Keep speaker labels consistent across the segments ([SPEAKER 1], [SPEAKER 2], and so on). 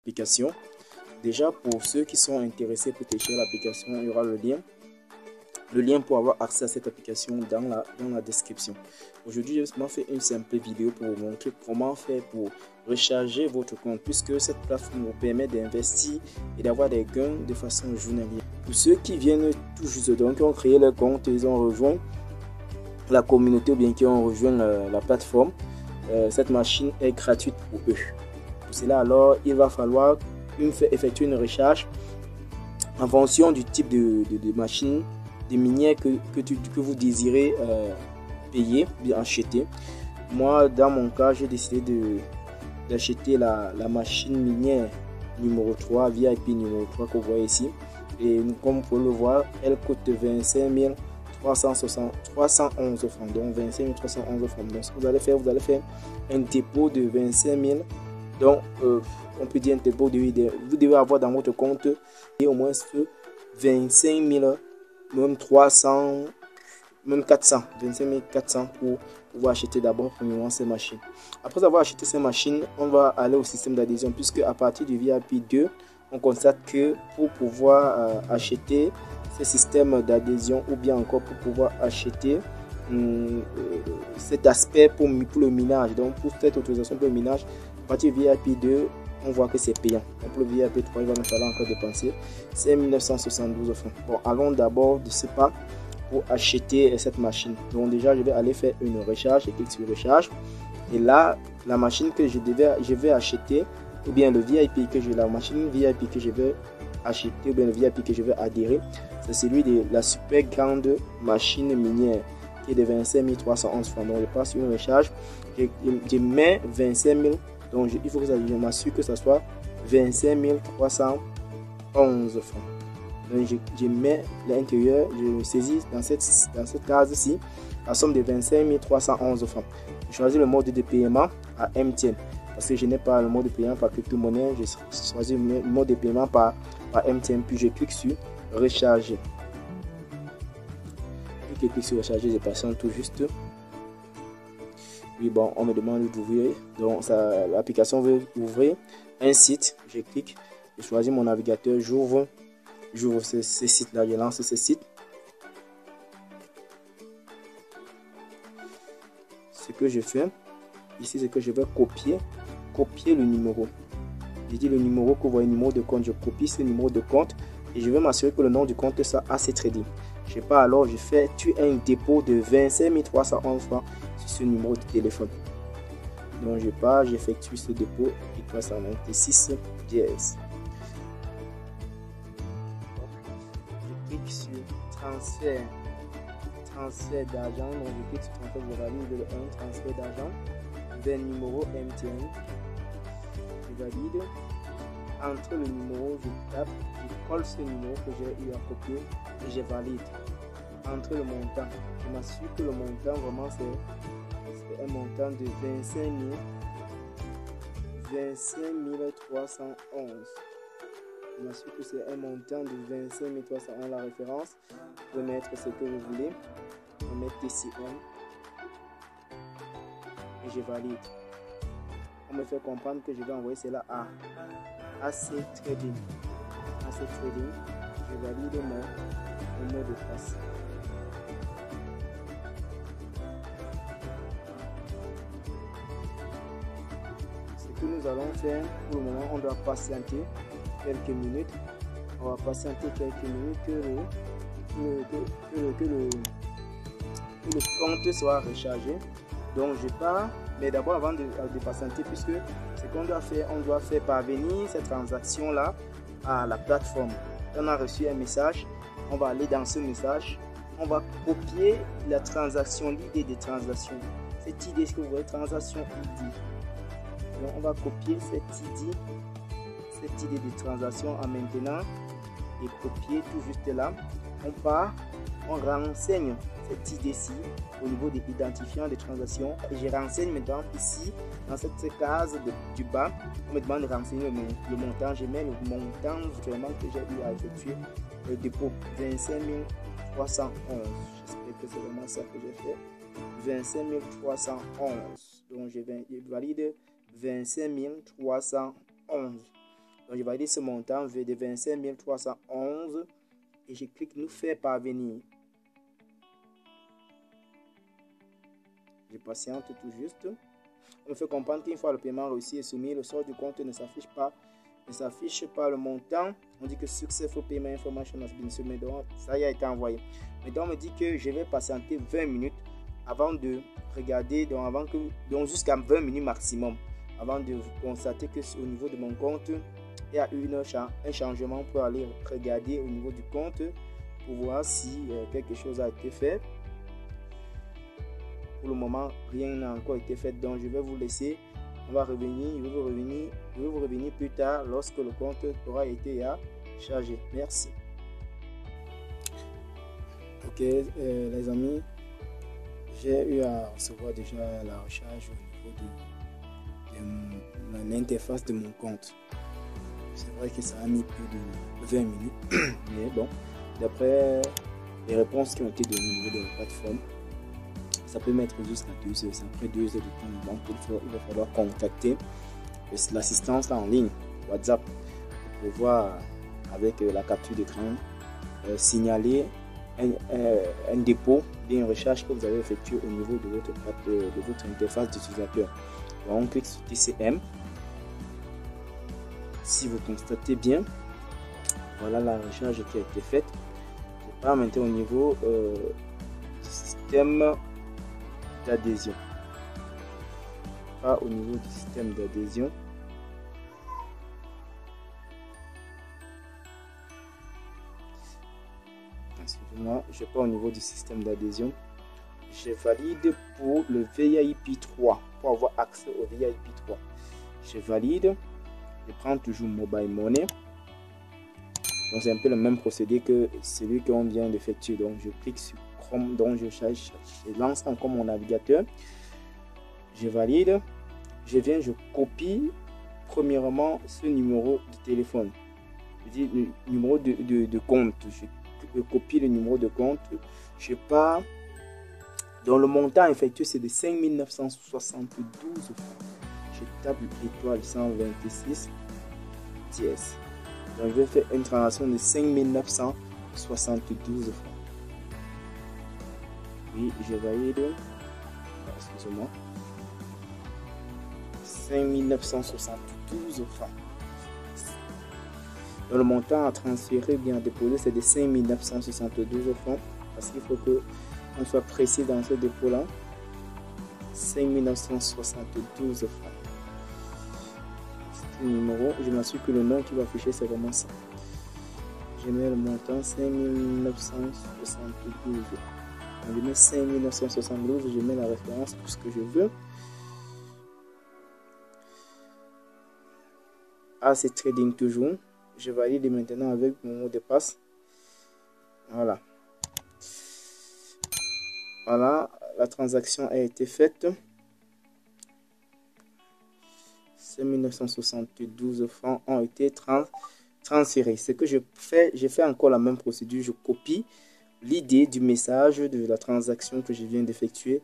[SPEAKER 1] l'application. Déjà, pour ceux qui sont intéressés pour télécharger l'application, il y aura le lien pour avoir accès à cette application dans la description. Aujourd'hui, j'ai seulement fait une simple vidéo pour vous montrer comment faire pour recharger votre compte, puisque cette plateforme vous permet d'investir et d'avoir des gains de façon journalière. Pour ceux qui viennent tout juste donc, qui ont créé leur compte, ils ont rejoint la communauté ou bien qui ont rejoint la plateforme, cette machine est gratuite pour eux. Pour cela, alors, il va falloir effectuer une recherche en fonction du type de machine, de minière que vous désirez payer, bien acheter. Moi, dans mon cas, j'ai décidé d'acheter la machine minière numéro 3, VIP numéro 3 que vous voyez ici. Et comme vous pouvez le voir, elle coûte 25 311 francs. Donc 25 311 francs. Donc ce que vous allez faire un dépôt de 25 000. Donc on peut dire un dépôt vous devez avoir dans votre compte et au moins 25 000, même 300, même 400, 25 400 pour pouvoir acheter d'abord premièrement ces machines. Après avoir acheté ces machines, on va aller au système d'adhésion, puisque à partir du VIP 2, on constate que pour pouvoir acheter ce système d'adhésion ou bien encore pour pouvoir acheter cet aspect pour le minage, donc pour cette autorisation pour le minage, à partir du VIP 2, on voit que c'est payant. Donc pour le VIP 3, il va nous falloir encore dépenser 5 972 francs. Bon, allons d'abord de ce pas pour acheter cette machine. Donc déjà, je vais aller faire une recharge. Je clique sur recharge. Et là, la machine que je vais acheter, ou bien le VIP la machine VIP que je vais acheter, ou bien le VIP que je vais adhérer, c'est celui de la super grande machine minière qui est de 25 311 francs. Donc je passe sur une recharge. Je mets 25 000. Donc il faut que je m'assure que ça soit 25 311 francs. Donc je mets l'intérieur, je saisis dans cette case-ci la somme de 25 311 francs. Je choisis le mode de paiement à MTN parce que je n'ai pas le mode de paiement par crypto-monnaie. Je choisis le mode de paiement par MTN, puis je clique sur recharger. Je clique sur recharger, je patiente tout juste. Oui, bon, on me demande d'ouvrir. Donc l'application veut ouvrir un site. Je clique, je choisis mon navigateur, j'ouvre ce site-là, je lance ce site. Ce que je fais ici, c'est que je vais copier le numéro. Je dis le numéro que vous voyez, numéro de compte, je copie ce numéro de compte et je vais m'assurer que le nom du compte soit AC Trading. Je sais pas, alors je fais un dépôt de 25 311 francs sur ce numéro de téléphone. Donc je pars, j'effectue ce dépôt et 396 dièse. Je clique sur transfert d'argent. Donc je clique sur transfert, je valide le 1 transfert d'argent vers le numéro MTN. Je valide. Entre le numéro, je tape, je colle ce numéro que j'ai eu à copier et je valide. Entre le montant, je m'assure que le montant vraiment c'est un montant de 25 311. Je m'assure que c'est un montant de 25 311. La référence, vous pouvez mettre ce que vous voulez. On met TCM et je valide. On me fait comprendre que je vais envoyer cela à AC Trading. Je valide mon mot de passe. Ce que nous allons faire pour le moment, on doit patienter quelques minutes. On va patienter quelques minutes que le compte soit rechargé. Donc je pars, mais d'abord avant de patienter, puisque ce qu'on doit faire, on doit faire parvenir cette transaction là à la plateforme. On a reçu un message, on va aller dans ce message, on va copier la transaction, l'idée de transaction. Cette idée, ce que vous voyez, transaction ID. Donc on va copier cette idée de transaction en maintenant et copier tout juste là. On part, on renseigne cette idée-ci au niveau des identifiants des transactions et je renseigne maintenant ici dans cette case du bas. On me demande de renseigner le montant. Je mets le montant vraiment que j'ai eu à effectuer le dépôt 25 311. J'espère que c'est vraiment ça que j'ai fait. 25 311. Donc je valide 25 311. Donc, je valide ce montant de 25 311 et je clique nous faire parvenir. Je patiente tout juste. On me fait comprendre qu'une fois le paiement réussi et soumis, le solde du compte ne s'affiche pas le montant. On dit que successful payment information has been submitted. Donc, ça y a été envoyé. Maintenant, on me dit que je vais patienter 20 minutes avant de regarder, donc jusqu'à 20 minutes maximum, avant de constater que au niveau de mon compte, il y a eu un changement pour aller regarder au niveau du compte pour voir si quelque chose a été fait. Pour le moment, rien n'a encore été fait, donc je vais vous laisser. On va revenir, je vais vous revenir plus tard lorsque le compte aura été chargé. Merci. Ok, les amis, j'ai eu à recevoir déjà la recharge au niveau de l'interface de mon compte. C'est vrai que ça a mis plus de 20 minutes, mais bon, d'après les réponses qui ont été données au niveau de la plateforme, ça peut mettre jusqu'à 2 heures. C'est après 2 heures de temps. Donc, il va falloir contacter l'assistance en ligne, WhatsApp, pour pouvoir, avec la capture d'écran, signaler un dépôt d'une recherche que vous avez effectué au niveau de votre interface d'utilisateur. On clique sur TCM. Si vous constatez bien, voilà la recherche qui a été faite. Je pars maintenant au niveau du système d'adhésion. Pas au niveau du système d'adhésion. Excusez-moi, je pas au niveau du système d'adhésion. Je valide pour le VIP 3 pour avoir accès au VIP 3. Je valide. Je prends toujours Mobile Money. Donc c'est un peu le même procédé que celui qu'on vient d'effectuer. Donc je clique sur Chrome, donc je lance encore mon navigateur. Je valide. Je copie premièrement ce numéro de téléphone. Je dis le numéro de compte. Je copie le numéro de compte. Je pars. Dans le montant effectué, c'est de 5 972 francs. Je tape étoile 126 dièse. Donc je vais faire une transaction de 5 972 francs. Oui, je valide. Excusez-moi. 5 972 francs. Donc, le montant à transférer, bien déposer, c'est de 5 972 francs. Parce qu'il faut qu'on soit précis dans ce dépôt-là. 5 972 francs. C'est le numéro. Je m'assure que le nom qui va afficher, c'est vraiment ça. Je mets le montant 5 972. Je mets 5 972. Je mets la référence pour ce que je veux. C'est trading toujours. Je valide maintenant avec mon mot de passe. Voilà. Voilà, la transaction a été faite. 5 972 francs ont été transférés. Ce que je fais encore la même procédure. Je copie l'idée du message de la transaction que je viens d'effectuer.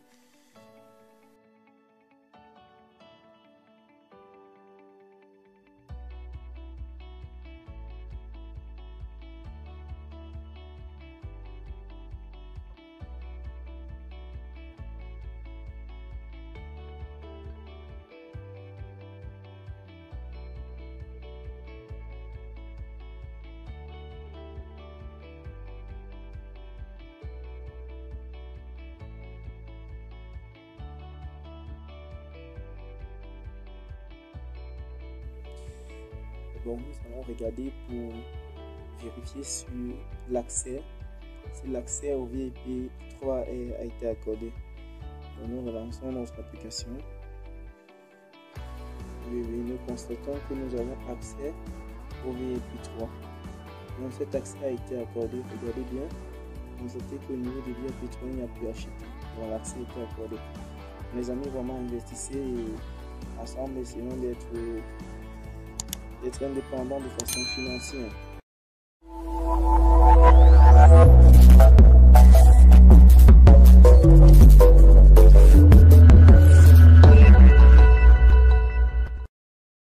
[SPEAKER 1] Bon, nous allons regarder pour vérifier sur l'accès, si l'accès au VIP 3 a été accordé. Donc, nous relançons notre application. Oui, nous constatons que nous avons accès au VIP 3. Donc cet accès a été accordé. Regardez bien. Constatez qu'au niveau du VIP 3, il n'y a plus acheté. Donc l'accès a été accordé. Mes amis, vraiment investissez ensemble, essayons d'être indépendants de façon financière.